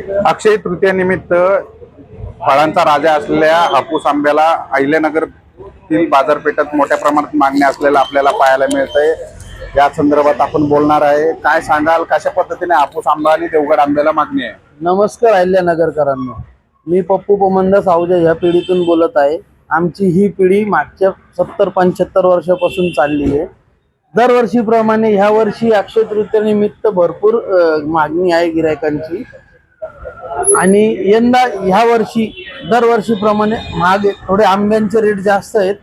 अक्षय तृतीयेनिमित्त फळांचा राजा असलेल्या हापूस आंब्याला अहिल्यानगरतील बाजारपेठेत मोठ्या प्रमाणात मागणी असलेलं आपल्याला पाहायला मिळतंय। या संदर्भात आपण बोलणार आहे। काय सांगाल, कशा पद्धतीने हापूस आंबा आणि देवगड आंब्याला मागणी आहे? नमस्कार अहिल्यानगरकरांनो, मी पप्पू पोमंदा सावजा ह्या पिढीतून बोलत आहे। आमची ही पिढी मागच्या 70-75 वर्षापासून चालली आहे। दरवर्षीप्रमाणे ह्या वर्षी अक्षय तृतीयेनिमित्त भरपूर मागणी आहे गिरायकांची आणि यंदा ह्या वर्षी दरवर्षीप्रमाणे महाग थोडे आंब्यांचे रेट जास्त आहेत,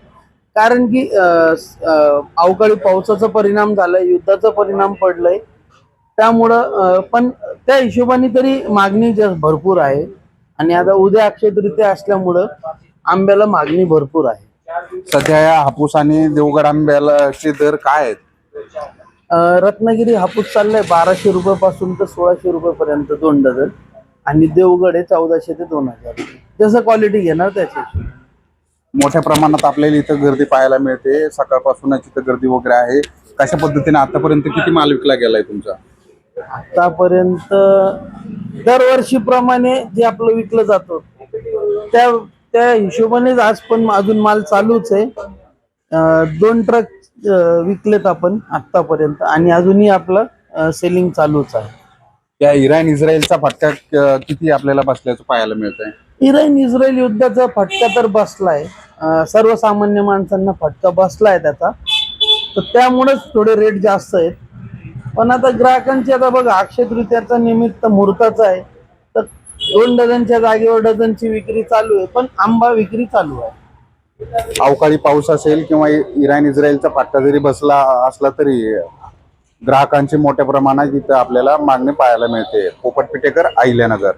कारण की अवकाळी पावसाचा परिणाम झालाय, युद्धाचा परिणाम पडलाय, त्यामुळं पण त्या हिशोबाने तरी मागणी भरपूर आहे। आणि आता उद्या अक्षय तृतीया असल्यामुळं आंब्याला मागणी भरपूर आहे। सध्या या हापूस आणि देवगड आंब्याचे दर काय आहेत? रत्नागिरी हापूस चाललाय 1200 रुपयापासून तर 1600 रुपयापर्यंत 2 डझन, आणि देवगड आहे 1400 ते 2000, जसं क्वालिटी घेणार त्याच्याशी। मोठ्या प्रमाणात आपल्याला इथं गर्दी पाहायला मिळते, सकाळपासूनच इथं गर्दी वगैरे आहे। कशा पद्धतीने आतापर्यंत किती माल विकला गेलाय तुमचा? आतापर्यंत दरवर्षीप्रमाणे जे आपलं विकलं जातं त्या त्या हिशोबानेच आज पण अजून माल चालूच आहे। 2 ट्रक विकलेत आपण आतापर्यंत, आणि अजूनही आपलं सेलिंग चालूच आहे। या इराण इस्रायलचा फटका किती आपल्याला बसल्याचं पाहायला मिळतंय? इराण इस्रायल युद्धाचा फटका तर बसलाय, सर्वसामान्य माणसांना फटका बसलाय त्याचा, तर त्यामुळेच थोडे रेट जास्त आहेत। पण आता ग्राहकांची आता बघा, अक्षय तृतीयाचा निमित्त मुहूर्ताचा आहे, तर 2 डझनच्या जागेवर डझनची विक्री चालू आहे, पण आंबा विक्री चालू आहे। अवकाळी पाऊस असेल किंवा इराण इस्रायलचा फटका जरी बसला असला तरी ग्राहकांची मोठ्या प्रमाणात इथं आपल्याला मागणी पाहायला मिळते। पोपट पिटेकर, अहिल्यानगर।